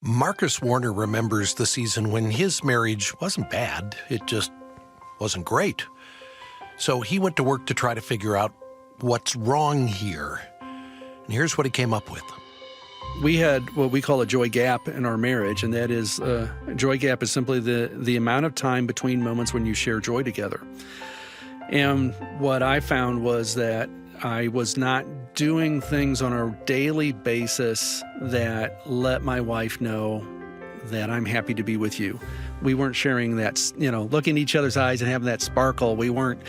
Marcus Warner remembers the season when his marriage wasn't bad, it just wasn't great. So he went to work to try to figure out what's wrong here. And here's what he came up with. We had what we call a joy gap in our marriage, and that is, a joy gap is simply the amount of time between moments when you share joy together. And what I found was that I was not doing things on a daily basis that let my wife know that I'm happy to be with you. We weren't sharing that, looking in each other's eyes and having that sparkle. We weren't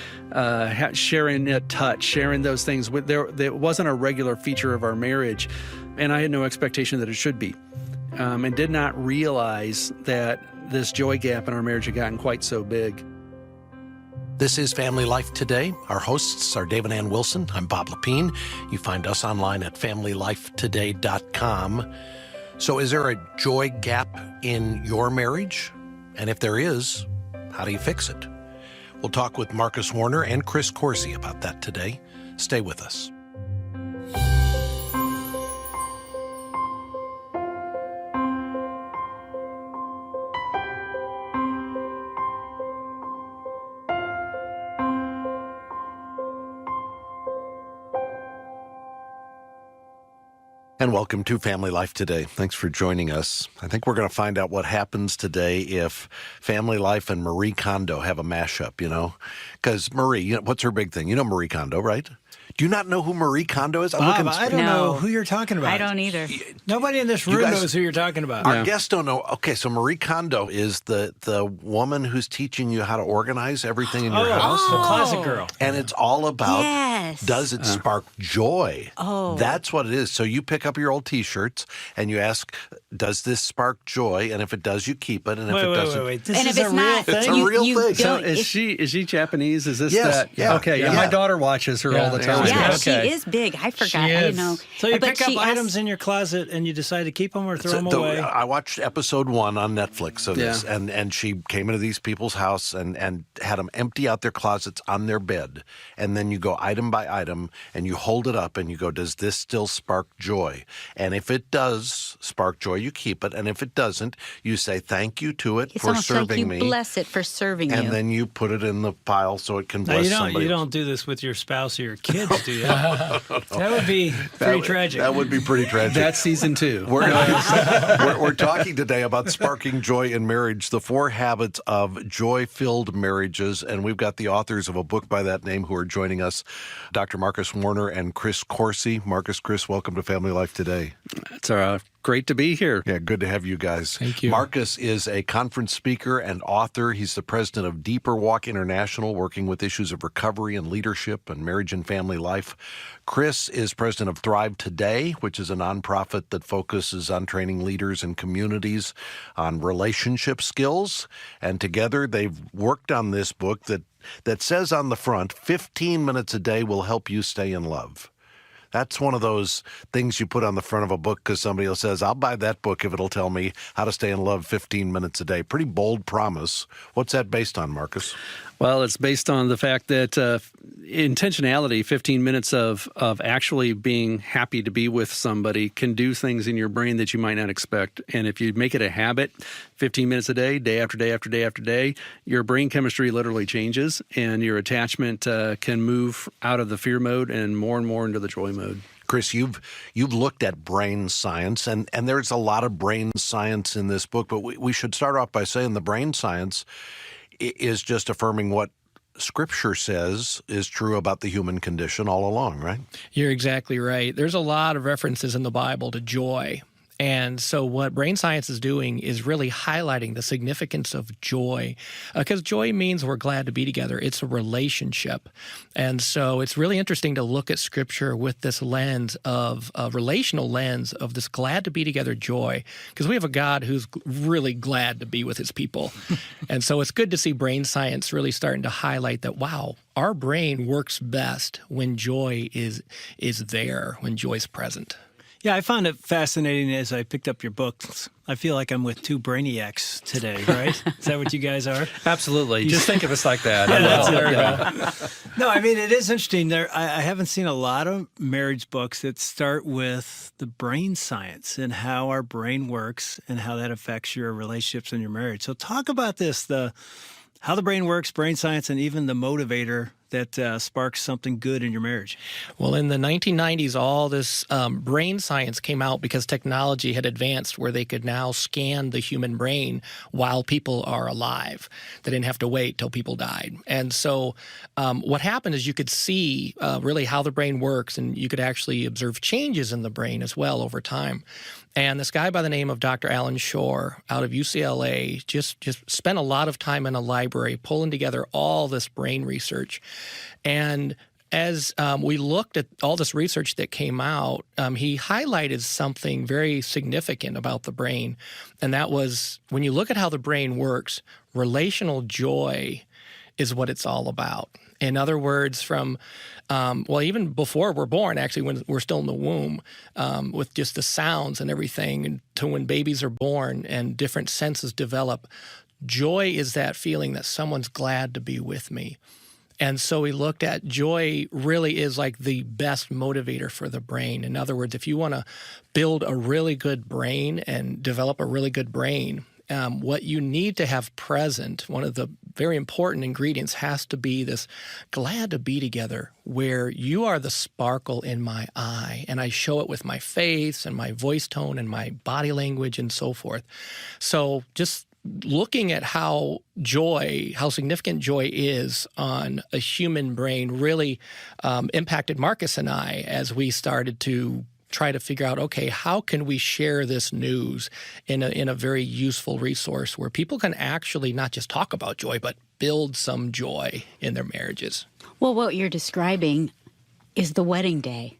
sharing that touch, sharing those things. There wasn't a regular feature of our marriage, and I had no expectation that it should be, and did not realize that this joy gap in our marriage had gotten quite so big. This is Family Life Today. Our hosts are Dave and Ann Wilson. I'm Bob Lepine. You find us online at FamilyLifeToday.com. So is there a joy gap in your marriage? And if there is, how do you fix it? We'll talk with Marcus Warner and Chris Corsi about that today. Stay with us. And welcome to Family Life Today. Thanks for joining us. I think we're going to find out what happens today if Family Life and Marie Kondo have a mashup, Because Marie, what's her big thing? You know Marie Kondo, right? Do you not know who Marie Kondo is? Bob, I don't know who you're talking about. I don't either. Nobody in this room knows who you're talking about. Our guests don't know. Okay, so Marie Kondo is the woman who's teaching you how to organize everything in your house. The closet girl. And it's all about, does it spark joy? Oh. That's what it is. So you pick up your old T-shirts and you ask, does this spark joy? And if it does, you keep it. And if it doesn't... Wait. This and is if a it's real not, thing? It's a real thing. So is she Japanese? Is this Yes, that? yeah. Okay, Yeah. my daughter watches her all the time. Yeah, Okay. she is big. I forgot. She I is. didn't know. So you But pick up she items asked- in your closet and you decide to keep them or throw them away? I watched episode 1 on Netflix of this, and she came into these people's house and had them empty out their closets on their bed. And then you go item by item and you hold it up and you go, does this still spark joy? And if it does spark joy, you keep it. And if it doesn't, you say thank you to it It's for almost serving like you me. bless it for serving And you. then you put it in the pile so it can Now, bless somebody. you don't do this with your spouse or your kids, do you? That would be pretty tragic. That would be pretty tragic. That's season 2. We're talking today about sparking joy in marriage, the 4 habits of joy-filled marriages, and we've got the authors of a book by that name who are joining us, Dr. Marcus Warner and Chris Corsi. Marcus, Chris, welcome to Family Life Today. It's great to be here. Yeah, good to have you guys. Thank you. Marcus is a conference speaker and author. He's the president of Deeper Walk International, working with issues of recovery and leadership and marriage and family life. Chris is president of Thrive Today, which is a nonprofit that focuses on training leaders and communities on relationship skills. And together they've worked on this book that says on the front, 15 minutes a day will help you stay in love. That's one of those things you put on the front of a book because somebody else says, I'll buy that book if it'll tell me how to stay in love 15 minutes a day. Pretty bold promise. What's that based on, Marcus? Well, it's based on the fact that intentionality, 15 minutes of actually being happy to be with somebody can do things in your brain that you might not expect. And if you make it a habit, 15 minutes a day, day after day after day after day, your brain chemistry literally changes and your attachment can move out of the fear mode and more into the joy mode. Chris, you've looked at brain science, and there's a lot of brain science in this book, but we should start off by saying the brain science is just affirming what Scripture says is true about the human condition all along, right? You're exactly right. There's a lot of references in the Bible to joy. And so what brain science is doing is really highlighting the significance of joy, because joy means we're glad to be together. It's a relationship. And so it's really interesting to look at Scripture with this lens of a relational lens of this glad to be together joy, because we have a God who's really glad to be with his people. And so it's good to see brain science really starting to highlight that, wow, our brain works best when joy is there, when joy is present. Yeah, I found it fascinating as I picked up your books. I feel like I'm with two brainiacs today, right? Is that what you guys are? Absolutely. Just think of us like that. Yeah, that's it. There we Yeah. No, I mean, it is interesting. I haven't seen a lot of marriage books that start with the brain science and how our brain works and how that affects your relationships and your marriage. So talk about this, how the brain works, brain science, and even the motivator that sparks something good in your marriage. Well, in the 1990s, all this brain science came out because technology had advanced where they could now scan the human brain while people are alive. They didn't have to wait till people died. And so what happened is you could see really how the brain works, and you could actually observe changes in the brain as well over time. And this guy by the name of Dr. Alan Shore out of UCLA just spent a lot of time in a library pulling together all this brain research. And as we looked at all this research that came out, he highlighted something very significant about the brain. And that was, when you look at how the brain works, relational joy is what it's all about. In other words, from, even before we're born, actually, when we're still in the womb, with just the sounds and everything, to when babies are born and different senses develop, joy is that feeling that someone's glad to be with me. And so we looked at joy really is like the best motivator for the brain. In other words, if you want to build a really good brain and develop a really good brain, what you need to have present, one of the very important ingredients has to be this glad to be together, where you are the sparkle in my eye, and I show it with my face and my voice tone and my body language and so forth. So just looking at how significant joy is on a human brain really impacted Marcus and I as we started to try to figure out, okay, how can we share this news in a very useful resource where people can actually not just talk about joy, but build some joy in their marriages? Well, what you're describing is the wedding day.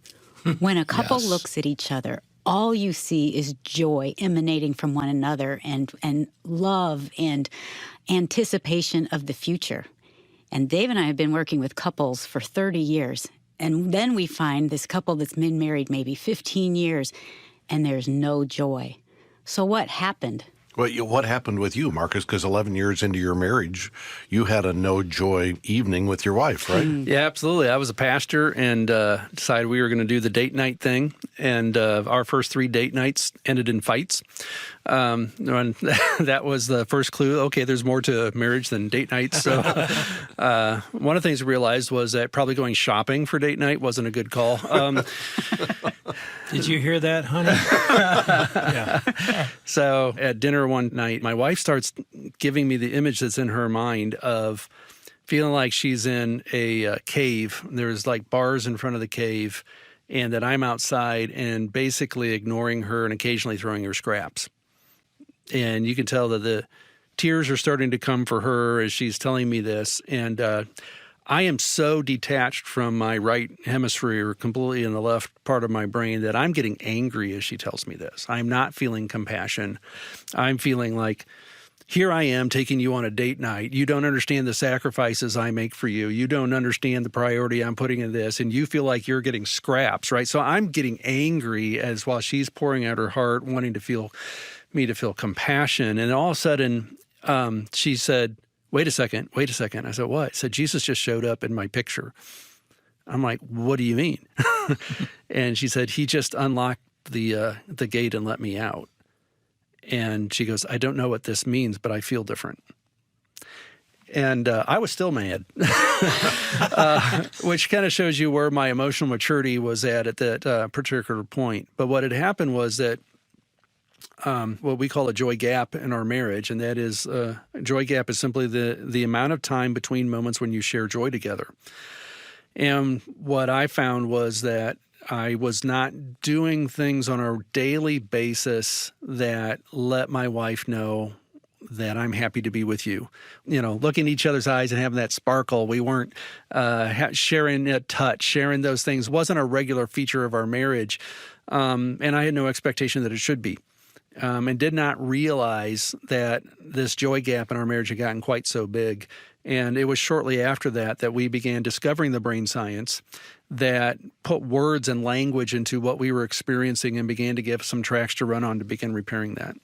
When a couple Yes. looks at each other, all you see is joy emanating from one another and love and anticipation of the future. And Dave and I have been working with couples for 30 years. And then we find this couple that's been married maybe 15 years, and there's no joy. So what happened? Well, what happened with you, Marcus? Because 11 years into your marriage, you had a no-joy evening with your wife, right? Yeah, absolutely. I was a pastor and decided we were going to do the date night thing. And our first 3 date nights ended in fights. And that was the first clue. Okay, there's more to marriage than date nights. So one of the things we realized was that probably going shopping for date night wasn't a good call. Did you hear that, honey? Yeah. So at dinner one night, my wife starts giving me the image that's in her mind of feeling like she's in a cave. There's like bars in front of the cave, and that I'm outside and basically ignoring her and occasionally throwing her scraps. And you can tell that the tears are starting to come for her as she's telling me this. And I am so detached from my right hemisphere, completely in the left part of my brain, that I'm getting angry as she tells me this. I'm not feeling compassion. I'm feeling like, here I am taking you on a date night. You don't understand the sacrifices I make for you. You don't understand the priority I'm putting in this. And you feel like you're getting scraps, right? So I'm getting angry as while she's pouring out her heart, wanting to feel me to feel compassion. And all of a sudden, she said, wait a second. I said, what? She said, Jesus just showed up in my picture. I'm like, what do you mean? And she said, he just unlocked the gate and let me out. And she goes, I don't know what this means, but I feel different. And I was still mad, which kind of shows you where my emotional maturity was at that particular point. But what had happened was that what we call a joy gap in our marriage, and that is a joy gap is simply the amount of time between moments when you share joy together. And what I found was that I was not doing things on a daily basis that let my wife know that I'm happy to be with you. You know, looking in each other's eyes and having that sparkle. We weren't sharing a touch, sharing those things wasn't a regular feature of our marriage. And I had no expectation that it should be. and did not realize that this joy gap in our marriage had gotten quite so big. And it was shortly after that we began discovering the brain science that put words and language into what we were experiencing and began to give some tracks to run on to begin repairing that.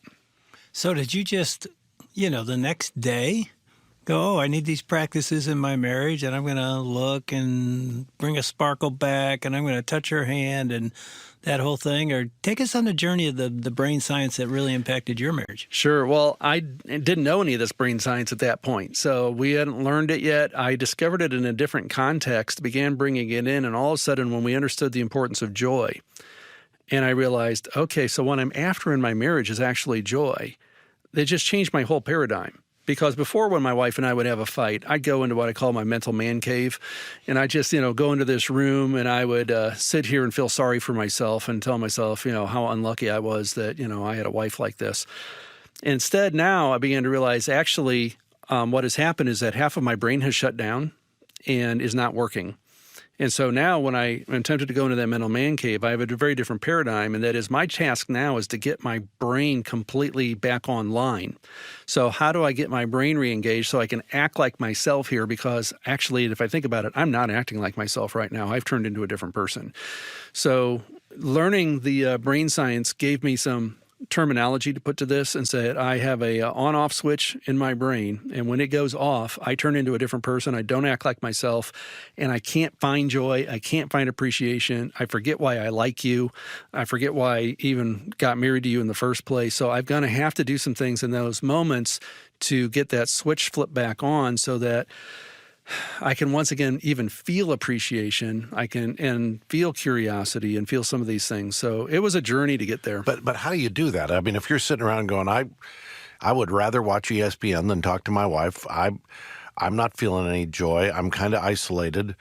So did you just, the next day go, oh, I need these practices in my marriage, and I'm going to look and bring a sparkle back, and I'm going to touch her hand and that whole thing? Or take us on the journey of the brain science that really impacted your marriage. Sure. Well, I didn't know any of this brain science at that point, so we hadn't learned it yet. I discovered it in a different context, began bringing it in, and all of a sudden when we understood the importance of joy, and I realized, okay, so what I'm after in my marriage is actually joy, it just changed my whole paradigm. Because before, when my wife and I would have a fight, I'd go into what I call my mental man cave, and I just, go into this room and I would sit here and feel sorry for myself and tell myself, how unlucky I was that, I had a wife like this. Instead, now I began to realize actually what has happened is that half of my brain has shut down and is not working. And so now when I am tempted to go into that mental man cave, I have a very different paradigm, and that is my task now is to get my brain completely back online. So how do I get my brain re-engaged so I can act like myself here? Because actually, if I think about it, I'm not acting like myself right now. I've turned into a different person. So learning the brain science gave me some terminology to put to this and said I have a on-off switch in my brain, and when it goes off, I turn into a different person. I don't act like myself, and I can't find joy. I can't find appreciation. I forget why I like you. I forget why I even got married to you in the first place. So I'm going to have to do some things in those moments to get that switch flipped back on so that I can once again even feel appreciation. I can and feel curiosity and feel some of these things. So it was a journey to get there. But how do you do that? I mean, if you're sitting around going, I would rather watch ESPN than talk to my wife. I'm not feeling any joy. I'm kind of isolated.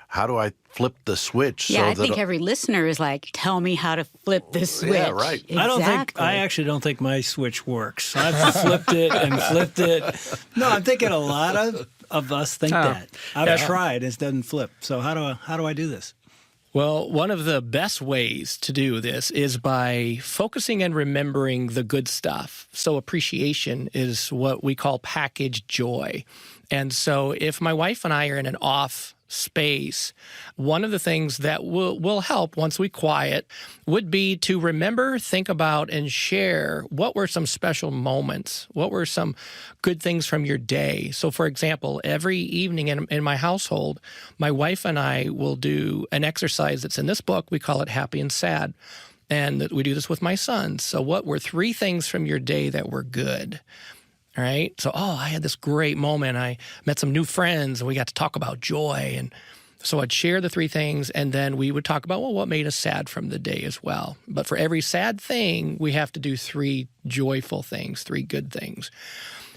How do I flip the switch? Yeah, I think every listener is like, tell me how to flip the switch. Yeah, right. Exactly. I actually don't think my switch works. I've flipped it and flipped it. No, I'm thinking a lot of us think that. I've tried, it doesn't flip. So how do I do this? Well, one of the best ways to do this is by focusing and remembering the good stuff. So appreciation is what we call packaged joy. And so if my wife and I are in an off space, one of the things that will help once we quiet would be to remember, think about, and share what were some special moments, what were some good things from your day. So, for example, every evening in my household, my wife and I will do an exercise that's in this book. We call it Happy and Sad. And we do this with my sons. So what were 3 things from your day that were good? All right. So, I had this great moment. I met some new friends and we got to talk about joy. And so I'd share the 3 things, and then we would talk about, what made us sad from the day as well. But for every sad thing, we have to do 3 joyful things, 3 good things.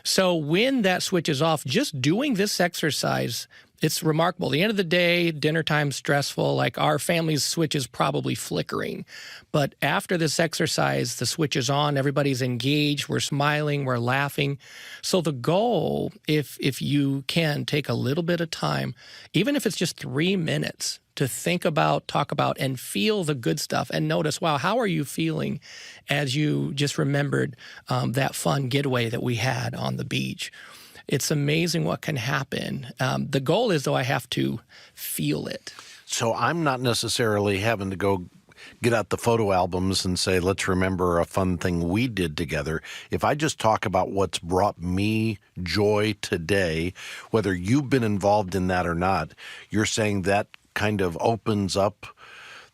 So when that switch is off, just doing this exercise, it's remarkable. At the end of the day, dinner time's stressful, like our family's switch is probably flickering. But after this exercise, the switch is on, everybody's engaged, we're smiling, we're laughing. So the goal, if you can take a little bit of time, even if it's just 3 minutes, to think about, talk about, and feel the good stuff and notice, wow, how are you feeling as you just remembered that fun getaway that we had on the beach? It's amazing what can happen. The goal is, though, I have to feel it. So I'm not necessarily having to go get out the photo albums and say, let's remember a fun thing we did together. If I just talk about what's brought me joy today, whether you've been involved in that or not, you're saying that kind of opens up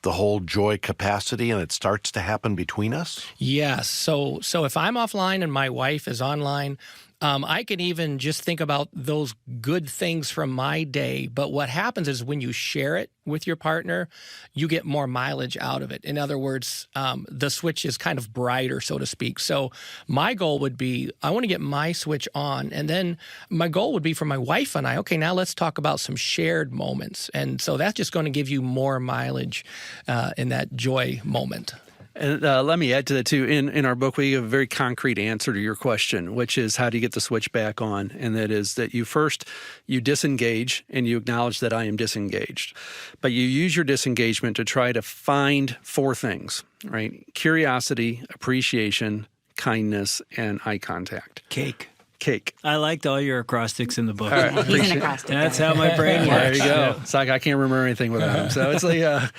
the whole joy capacity and it starts to happen between us? Yes. So if I'm offline and my wife is online, I can even just think about those good things from my day. But what happens is when you share it with your partner, you get more mileage out of it. In other words, the switch is kind of brighter, so to speak. So my goal would be, I want to get my switch on. And then my goal would be for my wife and I, okay, now let's talk about some shared moments. And so that's just going to give you more mileage in that joy moment. And let me add to that, too. In our book, we give a very concrete answer to your question, which is how do you get the switch back on? And that is that you disengage and you acknowledge that I am disengaged. But you use your disengagement to try to find 4 things, right? Curiosity, appreciation, kindness, and eye contact. Cake. C.A.K.E. I liked all your acrostics in the book. All right. He's an acrostic That's guy. how my brain There works. you go. It's like I can't remember anything without him. So it's like,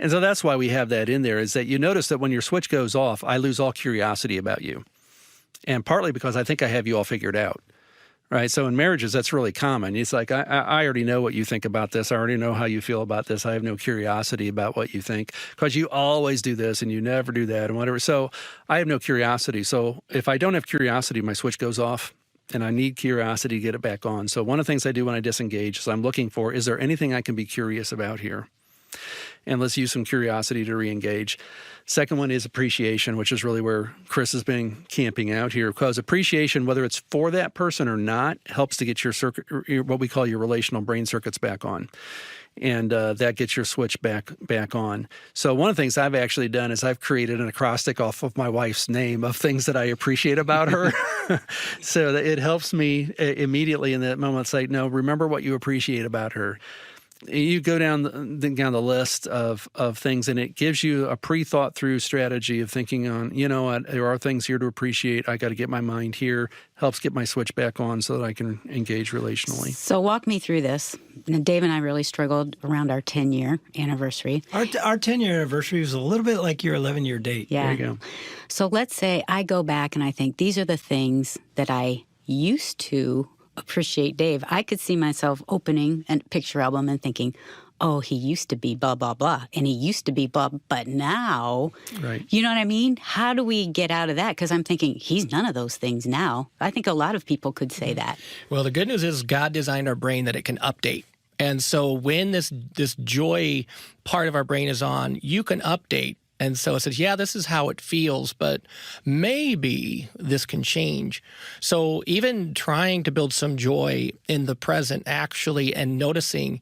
and so that's why we have that in there, is that you notice that when your switch goes off, I lose all curiosity about you. And partly because I think I have you all figured out. Right. So in marriages, that's really common. It's like, I already know what you think about this. I already know how you feel about this. I have no curiosity about what you think because you always do this and you never do that and whatever. So I have no curiosity. So if I don't have curiosity, my switch goes off and I need curiosity to get it back on. So one of the things I do when I disengage is I'm looking for, is there anything I can be curious about here? And let's use some curiosity to re-engage. Second one is appreciation, which is really where Chris has been camping out here, because appreciation, whether it's for that person or not, helps to get your circuit, what we call your relational brain circuits back on. And that gets your switch back on. So one of the things I've actually done is I've created an acrostic off of my wife's name of things that I appreciate about her. So that it helps me immediately in that moment say, no, remember what you appreciate about her. You go down the list of things, and it gives you a pre-thought through strategy of thinking on, there are things here to appreciate. I got to get my mind here. Helps get my switch back on so that I can engage relationally. So walk me through this. Dave and I really struggled around our 10-year anniversary. Our 10-year anniversary was a little bit like your 11-year date. Yeah. There you go. So let's say I go back and I think these are the things that I used to appreciate Dave. I could see myself opening a picture album and thinking, oh, he used to be blah, blah, blah, and he used to be blah, but now, Right. You know what I mean? How do we get out of that? Because I'm thinking, he's none of those things now. I think a lot of people could say that. Well, the good news is God designed our brain that it can update. And so when this joy part of our brain is on, you can update. And so it says, yeah, this is how it feels, but maybe this can change. So even trying to build some joy in the present, actually, and noticing,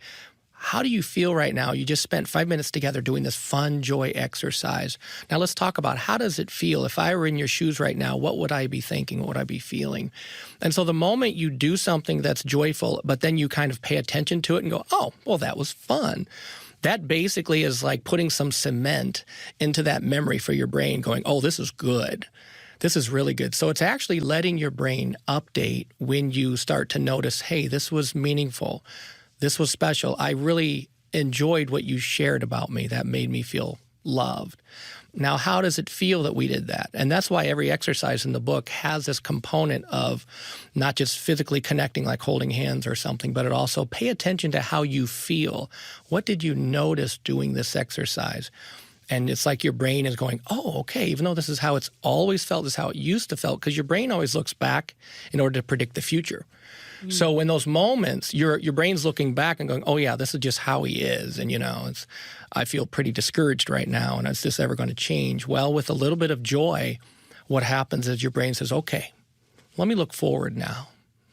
how do you feel right now? You just spent 5 minutes together doing this fun joy exercise. Now let's talk about, how does it feel? If I were in your shoes right now, what would I be thinking? What would I be feeling? And so the moment you do something that's joyful, but then you kind of pay attention to it and go, oh, well, that was fun. That basically is like putting some cement into that memory for your brain, going, oh, this is good. This is really good. So it's actually letting your brain update when you start to notice, hey, this was meaningful. This was special. I really enjoyed what you shared about me. That made me feel loved. Now, how does it feel that we did that? And that's why every exercise in the book has this component of not just physically connecting, like holding hands or something, but it also pay attention to how you feel. What did you notice doing this exercise? And it's like your brain is going, oh, okay, even though this is how it's always felt, this is how it used to felt, because your brain always looks back in order to predict the future. So in those moments, your brain's looking back and going, oh, yeah, this is just how he is. And, I feel pretty discouraged right now. And is this ever going to change? Well, with a little bit of joy, what happens is your brain says, okay, let me look forward now.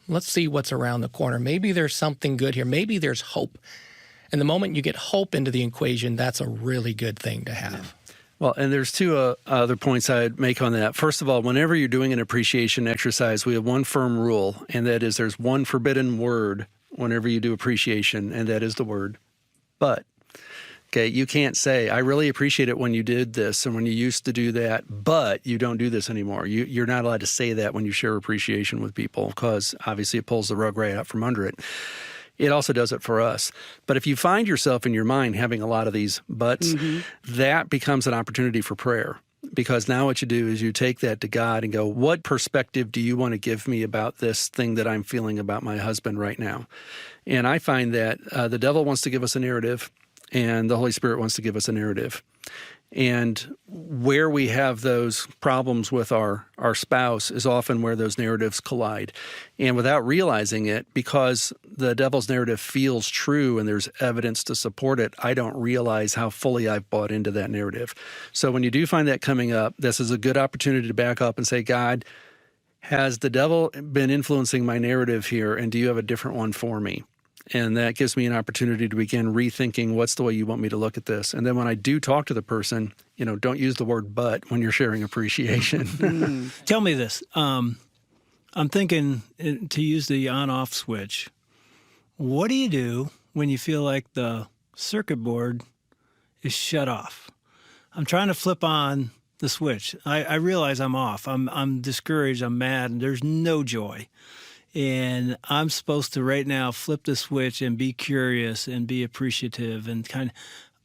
Let's see what's around the corner. Maybe there's something good here. Maybe there's hope. And the moment you get hope into the equation, that's a really good thing to have. Yeah. Well, and there's two other points I'd make on that. First of all, whenever you're doing an appreciation exercise, we have one firm rule, and that is there's one forbidden word whenever you do appreciation, and that is the word but. Okay, you can't say, I really appreciate it when you did this and when you used to do that, but you don't do this anymore. You're not allowed to say that when you share appreciation with people, because obviously it pulls the rug right out from under it. It also does it for us. But if you find yourself in your mind having a lot of these buts, that becomes an opportunity for prayer. Because now what you do is you take that to God and go, what perspective do you want to give me about this thing that I'm feeling about my husband right now? And I find that the devil wants to give us a narrative, and the Holy Spirit wants to give us a narrative. And where we have those problems with our spouse is often where those narratives collide. And without realizing it, because the devil's narrative feels true and there's evidence to support it, I don't realize how fully I've bought into that narrative. So when you do find that coming up, this is a good opportunity to back up and say, God, has the devil been influencing my narrative here, and do you have a different one for me? And that gives me an opportunity to begin rethinking what's the way you want me to look at this. And then when I do talk to the person, don't use the word but when you're sharing appreciation. Tell me this. I'm thinking to use the on-off switch. What do you do when you feel like the circuit board is shut off? I'm trying to flip on the switch. I realize I'm off. I'm discouraged. I'm mad, and there's no joy. And I'm supposed to right now flip the switch and be curious and be appreciative and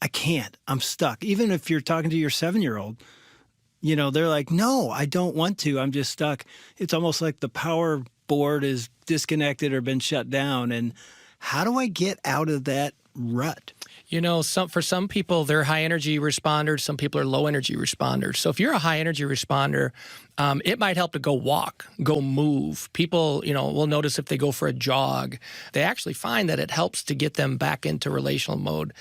I can't. I'm stuck. Even if you're talking to your 7-year-old, they're like, no, I don't want to. I'm just stuck. It's almost like the power board is disconnected or been shut down. And how do I get out of that rut? For some people, they're high energy responders. Some people are low energy responders. So if you're a high energy responder, it might help to go walk, go move. People, will notice if they go for a jog, they actually find that it helps to get them back into relational mode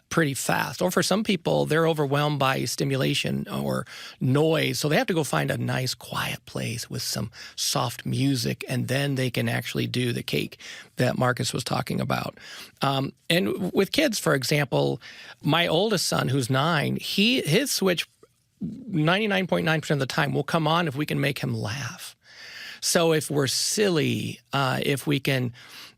pretty fast. Or for some people, they're overwhelmed by stimulation or noise, so they have to go find a nice quiet place with some soft music, and then they can actually do the C.A.K.E that Marcus was talking about. And with kids, for example, my oldest son, who's 9, his switch 99.9% of the time will come on if we can make him laugh. So if we're silly, if we can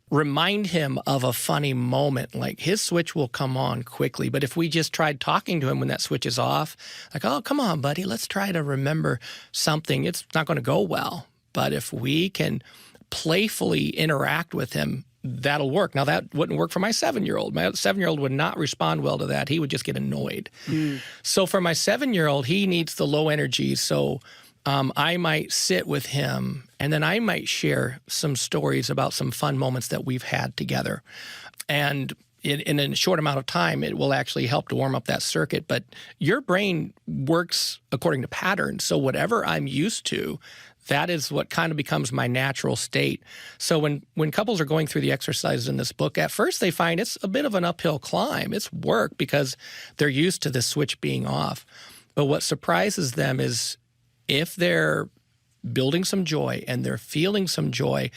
remind him of a funny moment, like his switch will come on quickly. But if we just tried talking to him when that switch is off, like, oh, come on, buddy, let's try to remember something, it's not going to go well. But if we can playfully interact with him, that'll work. Now, that wouldn't work for my 7-year-old. My 7-year-old would not respond well to that. He would just get annoyed. So for my 7-year-old, he needs the low energy. So I might sit with him, and then I might share some stories about some fun moments that we've had together. And in a short amount of time, it will actually help to warm up that circuit. But your brain works according to patterns. So whatever I'm used to, that is what kind of becomes my natural state. So when couples are going through the exercises in this book, at first they find it's a bit of an uphill climb. It's work because they're used to the switch being off. But what surprises them is if they're building some joy and they're feeling some joy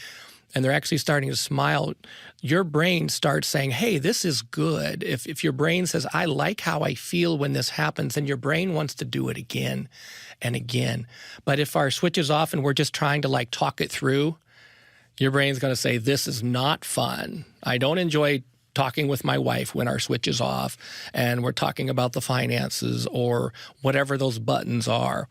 and they're actually starting to smile, your brain starts saying, hey, this is good. If your brain says, I like how I feel when this happens, then your brain wants to do it again and again. But if our switch is off and we're just trying to talk it through, your brain's going to say, this is not fun. I don't enjoy talking with my wife when our switch is off and we're talking about the finances or whatever those buttons are.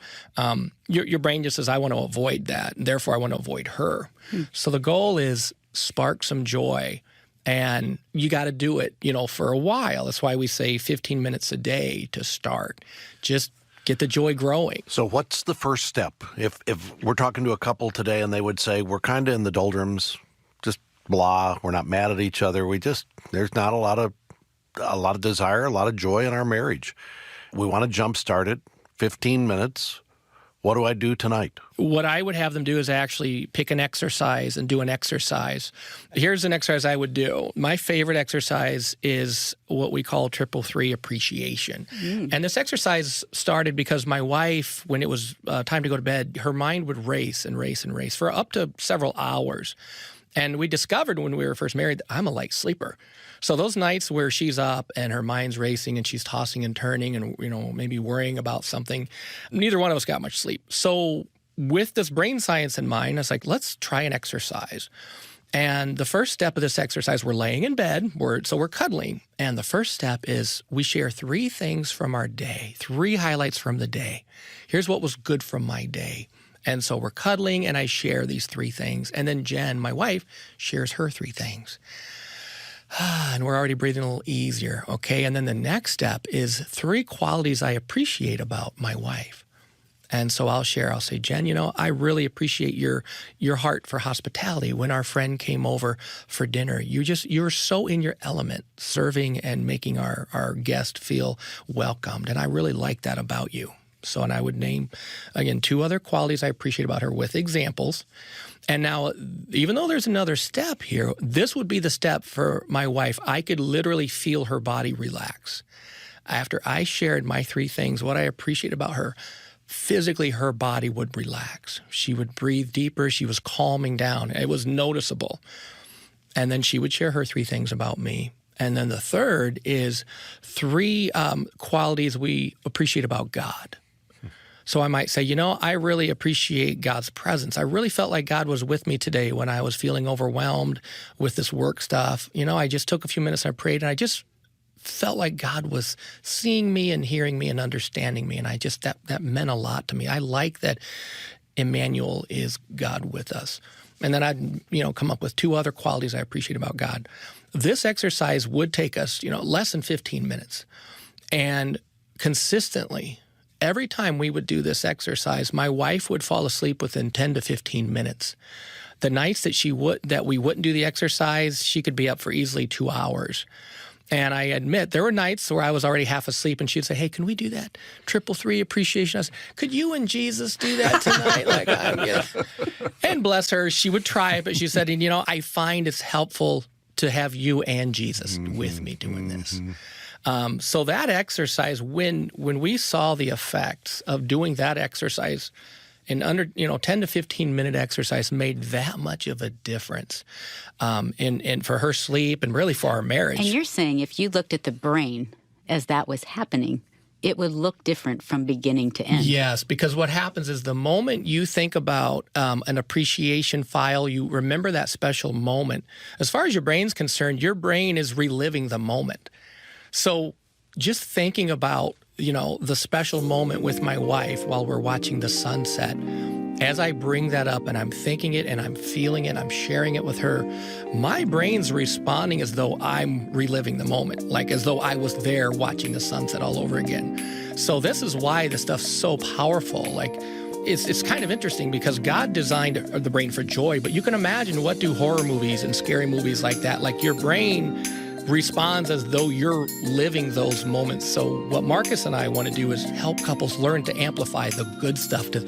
Your brain just says, I want to avoid that, and therefore I want to avoid her. So the goal is spark some joy, and you got to do it, for a while. That's why we say 15 minutes a day to start. Just get the joy growing. So what's the first step? If we're talking to a couple today and they would say, we're kind of in the doldrums, just blah, we're not mad at each other, there's not a lot of desire, a lot of joy in our marriage. We want to jumpstart it, 15 minutes. What do I do tonight? What I would have them do is actually pick an exercise and do an exercise. Here's an exercise I would do. My favorite exercise is what we call 333 appreciation. And this exercise started because my wife, when it was time to go to bed, her mind would race and race and race for up to several hours. And we discovered when we were first married that I'm a light sleeper. So those nights where she's up and her mind's racing and she's tossing and turning and, maybe worrying about something, neither one of us got much sleep. So with this brain science in mind, I was like, let's try an exercise. And the first step of this exercise, we're laying in bed, so we're cuddling. And the first step is we share 3 things from our day, 3 highlights from the day. Here's what was good from my day. And so we're cuddling, and I share these 3 things. And then Jen, my wife, shares her 3 things. And we're already breathing a little easier, okay? And then the next step is 3 qualities I appreciate about my wife. And so I'll say, Jen, I really appreciate your heart for hospitality. When our friend came over for dinner, you're so in your element, serving and making our guest feel welcomed. And I really like that about you. So, and I would name, again, 2 other qualities I appreciate about her with examples. And now, even though there's another step here, this would be the step for my wife. I could literally feel her body relax. After I shared my 3 things, what I appreciate about her, physically her body would relax. She would breathe deeper. She was calming down. It was noticeable. And then she would share her 3 things about me. And then the third is 3 qualities we appreciate about God. So I might say, I really appreciate God's presence. I really felt like God was with me today when I was feeling overwhelmed with this work stuff. I just took a few minutes and I prayed, and I just felt like God was seeing me and hearing me and understanding me. And I just, that meant a lot to me. I like that Emmanuel is God with us. And then I'd, come up with 2 other qualities I appreciate about God. This exercise would take us, less than 15 minutes. And consistently, every time we would do this exercise, my wife would fall asleep within 10 to 15 minutes. The nights that we wouldn't do the exercise, she could be up for easily 2 hours. And I admit, there were nights where I was already half asleep, and she'd say, "Hey, can we do that 333 appreciation?" I said, "Could you and Jesus do that tonight?" And bless her, she would try, but she said, "I find it's helpful to have you and Jesus with me doing this." So that exercise, when we saw the effects of doing that exercise, and under 10 to 15 minute exercise made that much of a difference in for her sleep and really for our marriage. And you're saying if you looked at the brain as that was happening, it would look different from beginning to end. Yes, because what happens is the moment you think about an appreciation file, you remember that special moment. As far as your brain's concerned, your brain is reliving the moment. So just thinking about the special moment with my wife while we're watching the sunset, as I bring that up and I'm thinking it and I'm feeling it, I'm sharing it with her, my brain's responding as though I'm reliving the moment, like as though I was there watching the sunset all over again. So this is why this stuff's so powerful. Like, it's kind of interesting because God designed the brain for joy, but you can imagine, what do horror movies and scary movies like that, like your brain responds as though you're living those moments. So what Marcus and I want to do is help couples learn to amplify the good stuff, to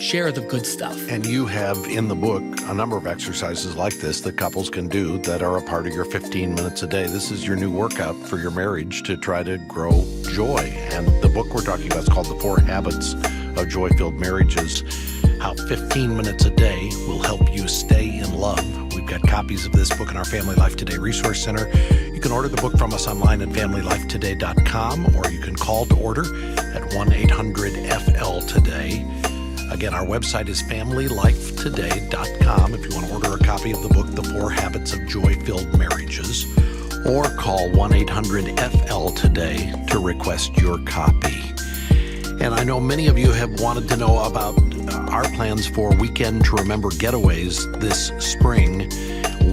share the good stuff. And you have in the book a number of exercises like this that couples can do that are a part of your 15 minutes a day. This is your new workout for your marriage to try to grow joy. And the book we're talking about is called The 4 Habits of Joy-Filled Marriages, how 15 minutes a day will help you stay in love. We've got copies of this book in our Family Life Today Resource Center. You can order the book from us online at FamilyLifeToday.com, or you can call to order at 1-800-FL-TODAY. Again, our website is FamilyLifeToday.com if you want to order a copy of the book, The 4 Habits of Joy-Filled Marriages, or call 1-800-FL-TODAY to request your copy. And I know many of you have wanted to know about our plans for Weekend to Remember getaways this spring.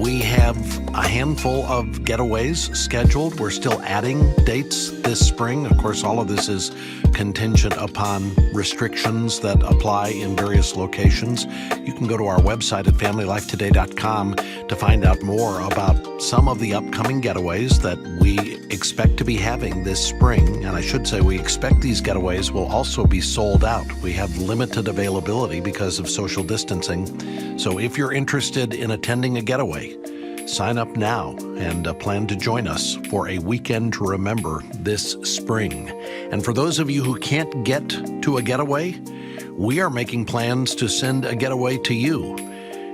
We have a handful of getaways scheduled. We're still adding dates this spring. Of course, all of this is contingent upon restrictions that apply in various locations. You can go to our website at FamilyLifeToday.com to find out more about some of the upcoming getaways that we expect to be having this spring. And I should say, we expect these getaways will also be sold out. We have limited availability because of social distancing. So if you're interested in attending a getaway, sign up now and plan to join us for a Weekend to Remember this spring. And for those of you who can't get to a getaway, we are making plans to send a getaway to you.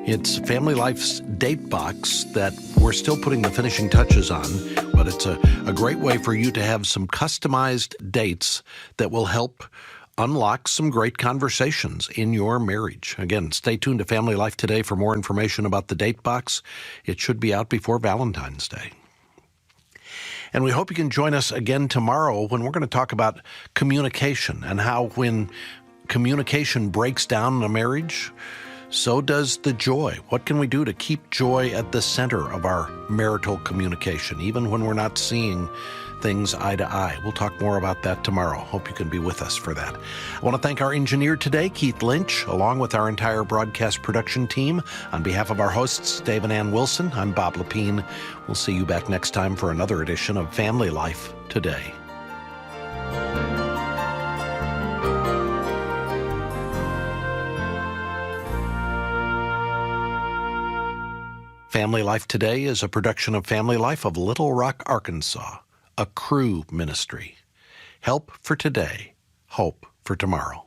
It's Family Life's date box that we're still putting the finishing touches on, but it's a great way for you to have some customized dates that will help unlock some great conversations in your marriage. Again, stay tuned to Family Life Today for more information about the date box. It should be out before Valentine's Day. And we hope you can join us again tomorrow when we're going to talk about communication and how when communication breaks down in a marriage, so does the joy. What can we do to keep joy at the center of our marital communication, even when we're not seeing things eye to eye? We'll talk more about that tomorrow. Hope you can be with us for that. I want to thank our engineer today, Keith Lynch, along with our entire broadcast production team. On behalf of our hosts, Dave and Ann Wilson, I'm Bob Lepine. We'll see you back next time for another edition of Family Life Today. Family Life Today is a production of Family Life of Little Rock, Arkansas, a Cru ministry. Help for today, hope for tomorrow.